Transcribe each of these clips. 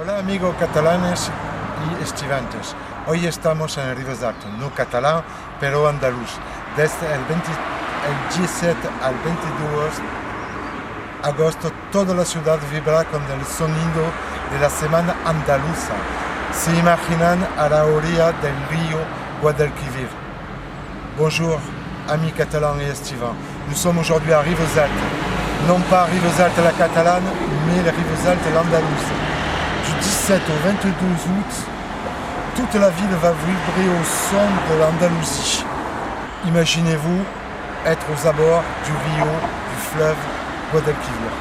Hola amigos catalanes y estivantes. Hoy estamos en Rivers Alto, no catalán, pero andaluz. Desde el 17 al 22 de agosto toda la ciudad vibra con el sonido de la Semana Andaluza. Se imaginan a la orilla del río Guadalquivir. Bonjour, amis catalans et estivants. Nous sommes aujourd'hui à Rivesaltes. Non pas Rivesaltes la catalane, mais Rivesaltes l'andalouse. Du 17 au 22 août, toute la ville va vibrer au son de l'Andalousie. Imaginez-vous être aux abords du rio, du fleuve Guadalquivir.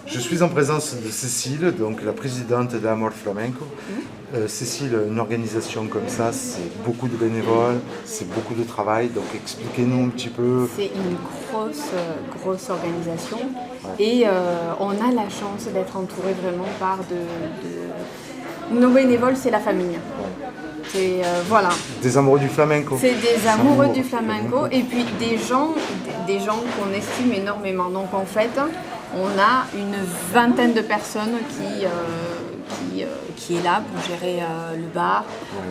Je suis en présence de Cécile, donc la présidente d'Amor Flamenco. Cécile, une organisation comme ça, c'est beaucoup de bénévoles, c'est beaucoup de travail, donc expliquez-nous un petit peu. C'est une grosse organisation et on a la chance d'être entouré vraiment par nos bénévoles, c'est la famille. C'est voilà. Des amoureux du flamenco. C'est des amoureux du flamenco et puis des gens qu'on estime énormément. Donc en fait, on a une vingtaine de personnes qui est là pour gérer le bar,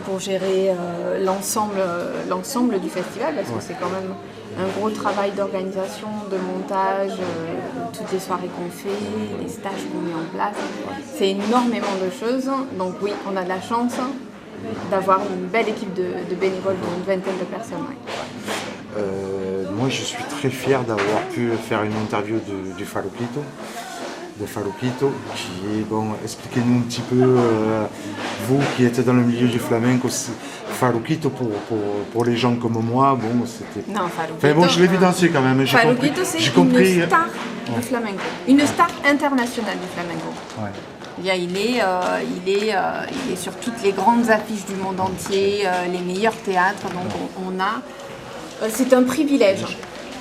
pour gérer l'ensemble du festival, parce que c'est quand même un gros travail d'organisation, de montage, toutes les soirées qu'on fait, les stages qu'on met en place. C'est énormément de choses. Donc oui, on a de la chance d'avoir une belle équipe de bénévoles, une vingtaine de personnes. Moi, je suis très fier d'avoir pu faire une interview du Faroquito. De Faroquito, qui est, bon, expliquez-nous un petit peu, vous qui êtes dans le milieu du flamenco, Faroquito pour les gens comme moi, bon, c'était... Non, Faroquito... Enfin bon, je l'ai évidencié quand même, Faroquito, c'est une star du flamenco, une star internationale du flamenco. Ouais. Il est sur toutes les grandes affiches du monde entier, les meilleurs théâtres, donc c'est un privilège.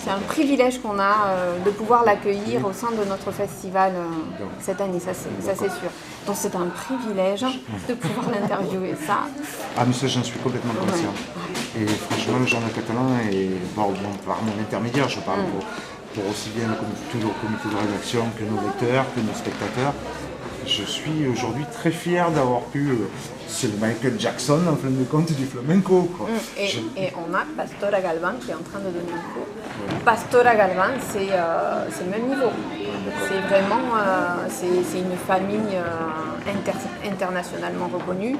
C'est un privilège qu'on a de pouvoir l'accueillir au sein de notre festival cette année, ça c'est sûr. Donc c'est un privilège de pouvoir l'interviewer, ça. Ah mais ça j'en suis complètement conscient. Et franchement le journal catalan, et bon, par mon intermédiaire, je parle pour aussi bien le comité de rédaction que nos lecteurs, que nos spectateurs. Je suis aujourd'hui très fier d'avoir pu... c'est le Michael Jackson en fin de compte du flamenco. Quoi. Et on a Pastora Galván qui est en train de donner un cours. Pastora Galván, c'est le même niveau. C'est vraiment c'est une famille internationalement reconnue.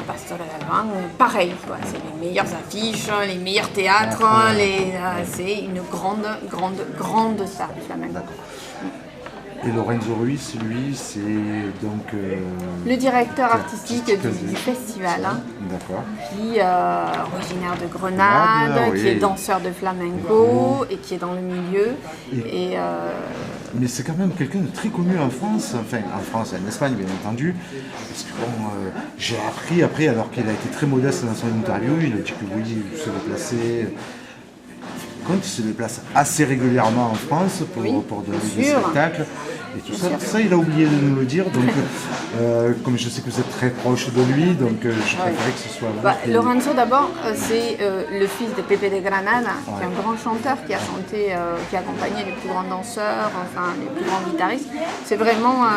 Pastora Galván, pareil, c'est les meilleures affiches, les meilleurs théâtres, c'est une grande star du flamenco. Et Lorenzo Ruiz, lui, c'est donc... le directeur artistique du festival. D'accord. Qui est originaire de Grenade, qui est danseur de flamenco et qui est dans le milieu. Mais c'est quand même quelqu'un de très connu en France, enfin en France et en Espagne bien entendu, parce que bon, j'ai appris après, alors qu'il a été très modeste dans son interview, il a dit que oui, il se déplaçait... Quand il se déplace assez régulièrement en France pour donner des spectacles et tout ça, ça il a oublié de nous le dire, donc comme je sais que vous êtes très proche de lui, donc je préférais que ce soit vous. Lorenzo d'abord, c'est le fils de Pepe de Granada, qui est un grand chanteur qui a chanté, qui a accompagné les plus grands danseurs, enfin les plus grands guitaristes. C'est vraiment,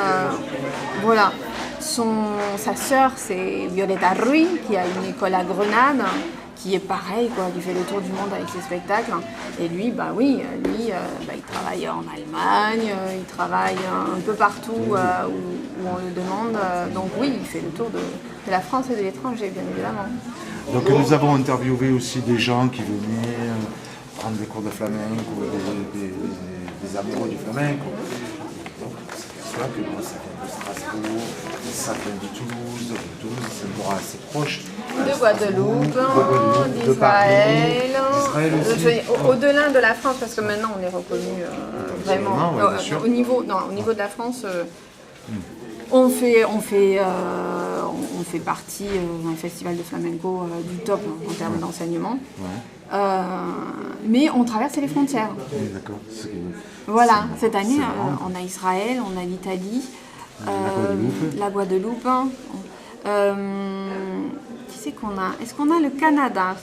voilà. Sa sœur c'est Violeta Ruiz, qui a une école à Grenade, qui est pareil, quoi, qui fait le tour du monde avec ses spectacles. Et lui, il travaille en Allemagne, il travaille un peu partout où on le demande. Donc oui, il fait le tour de la France et de l'étranger, bien évidemment. Donc nous avons interviewé aussi des gens qui venaient prendre des cours de flamenco, des amoureux du flamenco. C'est vrai que moi, ça vient de Strasbourg, ça vient de Toulouse, c'est encore assez proche. De Guadeloupe, d'Israël. Au-delà de la France, parce que maintenant on est reconnu vraiment. Au niveau de la France, On fait partie d'un festival de flamenco du top en termes d'enseignement. Ouais. Mais on traverse les frontières. Oui, d'accord. Voilà, cette année, on a Israël, on a l'Italie, la Guadeloupe. Qui c'est qu'on a? Est-ce qu'on a le Canada?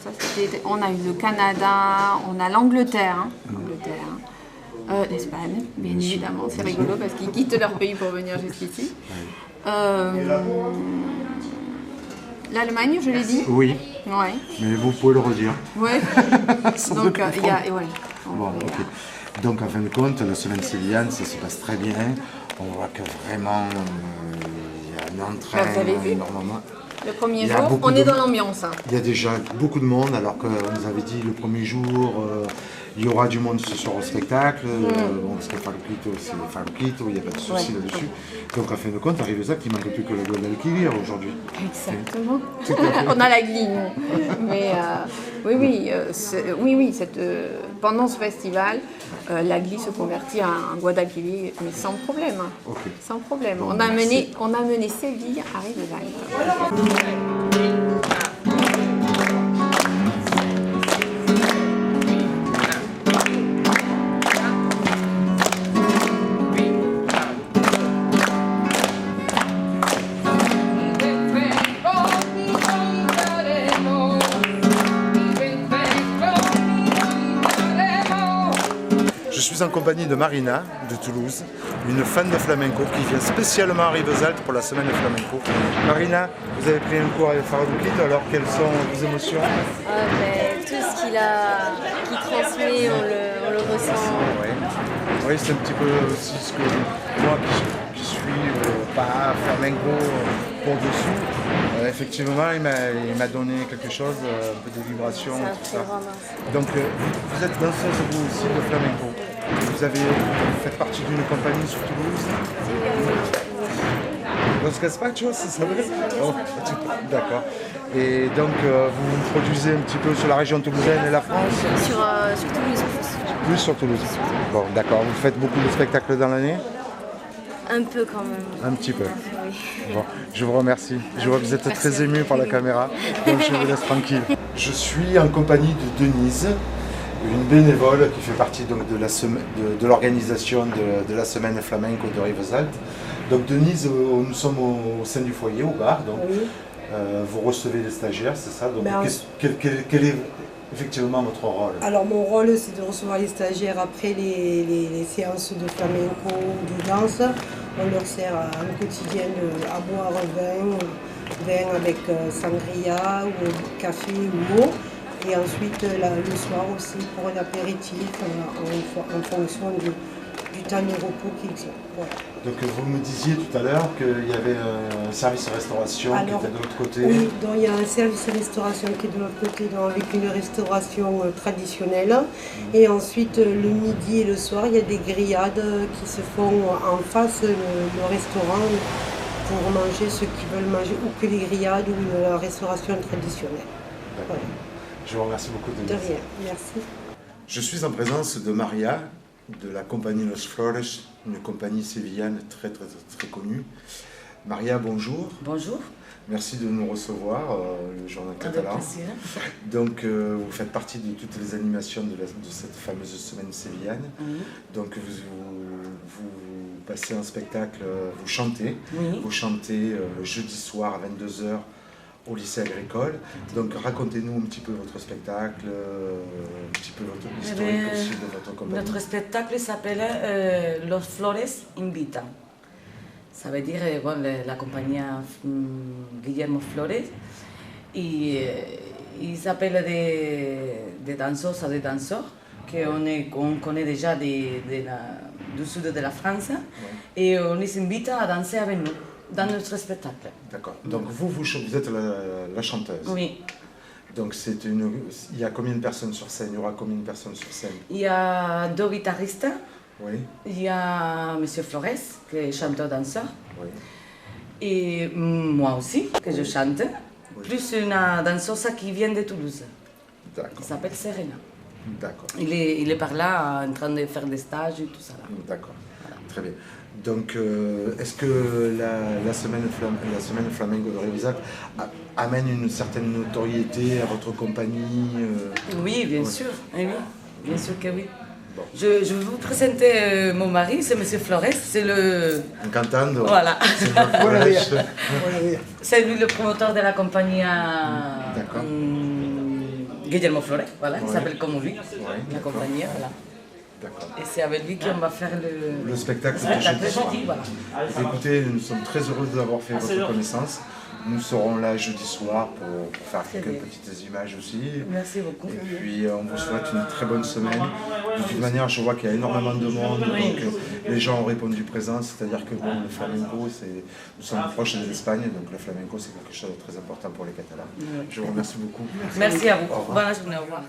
On a eu le Canada, on a l'Angleterre. L'Espagne, bien évidemment, c'est rigolo parce qu'ils quittent leur pays pour venir jusqu'ici. L'Allemagne, je l'ai dit. Oui. Ouais. Mais vous pouvez le redire. Ouais. Donc, il y a. Ouais. Bon, ok. Donc, en fin de compte, la semaine sévillane, ça se passe très bien. On voit que vraiment, il y a un entrain Vous avez vu énormément. Le premier jour, on est dans l'ambiance. Il y a déjà beaucoup de monde, alors qu'on nous avait dit le premier jour, il y aura du monde ce soir au spectacle. Bon, parce que c'est Falquito, il n'y a pas de souci là-dessus. Donc, en fin de compte, arrive ça qu'il ne manque plus que le Golden Kilir aujourd'hui. Exactement. On a la gli, mais pendant ce festival, la gli se convertit en guadalquivir, mais sans problème. Okay. Sans problème. Bon, on a mené Séville à Rivesaltes. Je suis en compagnie de Marina de Toulouse, une fan de flamenco qui vient spécialement à Rivesaltes pour la semaine de flamenco. Marina, vous avez pris un cours avec Faradouklito, alors quelles sont vos émotions? Tout ce qu'il transmet, on le ressent. Oui, c'est un petit peu aussi ce que moi qui suis pas flamenco pour dessous, effectivement il m'a donné quelque chose, un peu de vibrations, tout ça. Donc vous êtes danseuse vous aussi de flamenco. Vous faites partie d'une compagnie sur Toulouse. Los Gaspachos, c'est ça? Oh, d'accord. Et donc vous vous produisez un petit peu sur la région toulousaine et la France? Sur Toulouse plus. Plus sur Toulouse. Bon, d'accord. Vous faites beaucoup de spectacles dans l'année? Un peu quand même. Un petit peu. Oui. Bon, je vous remercie. Je vois que vous êtes très ému par la caméra, donc je vous laisse tranquille. Je suis en compagnie de Denise, une bénévole qui fait partie donc, de l'organisation de la semaine flamenco de Rivesaltes. Donc Denise, nous sommes au sein du foyer, au bar. Donc, oui. Vous recevez les stagiaires, c'est ça? Donc, Ben, quel est effectivement votre rôle? Alors mon rôle c'est de recevoir les stagiaires après les séances de flamenco ou de danse. On leur sert en quotidien à boire vin avec sangria ou café ou eau. Et ensuite le soir aussi pour un apéritif en fonction du temps de repos qu'ils ont. Voilà. Donc vous me disiez tout à l'heure qu'il y avait un service restauration qui était de l'autre côté. Oui, donc il y a un service restauration qui est de l'autre côté, donc avec une restauration traditionnelle. Et ensuite le midi et le soir, il y a des grillades qui se font en face le restaurant pour manger ceux qui veulent manger ou que les grillades ou la restauration traditionnelle. Voilà. Je vous remercie beaucoup de De rien, merci. Je suis en présence de Maria, de la compagnie Los Flores, une compagnie sévillane très connue. Maria, bonjour. Bonjour. Merci de nous recevoir, le journal catalan. Donc, vous faites partie de toutes les animations de cette fameuse semaine sévillane. Oui. Donc, vous passez un spectacle, vous chantez. Oui. Vous chantez jeudi soir à 22h au lycée agricole. Donc, racontez-nous un petit peu votre spectacle, un petit peu votre historique aussi de votre compagnie. Notre spectacle s'appelle Los Flores Invitan. Ça veut dire la compagnie Guillermo Flores. Et il s'appelle des danseuses et des danseurs qu'on connaît déjà du sud de la France. Ouais. Et on les invite à danser avec nous dans notre spectacle. D'accord. Donc vous êtes la chanteuse. Oui. Donc il y a combien de personnes sur scène? Il y aura combien de personnes sur scène? Il y a deux guitaristes. Oui. Il y a M. Flores, qui est chanteur-danseur. Oui. Et moi aussi, que je chante. Oui. Plus une danseuse qui vient de Toulouse. D'accord. Qui s'appelle Serena. D'accord. Il est par là en train de faire des stages et tout ça. D'accord. Voilà. Très bien. Donc, est-ce que la semaine flamenco de Rivesaltes amène une certaine notoriété à votre compagnie Oui, bien sûr. Oui, bien sûr que oui. Bon. Je vais vous présenter mon mari, c'est M. Flores, c'est le... Encantando. Voilà. C'est c'est lui le promoteur de la compagnie Guillermo Flores, voilà, il s'appelle comme lui, la compagnie, voilà. Et c'est avec lui qu'on va faire le spectacle jeudi. Voilà. Écoutez, nous sommes très heureux d'avoir fait votre connaissance. Nous serons là jeudi soir pour faire quelques petites images aussi. Merci beaucoup. Et puis on vous souhaite une très bonne semaine. De toute manière, je vois qu'il y a énormément de monde, donc les gens ont répondu présent, c'est-à-dire que bon, le flamenco, nous sommes proches de l'Espagne, donc le flamenco c'est quelque chose de très important pour les Catalans. Je vous remercie beaucoup. Merci à vous. Bonne journée, au revoir.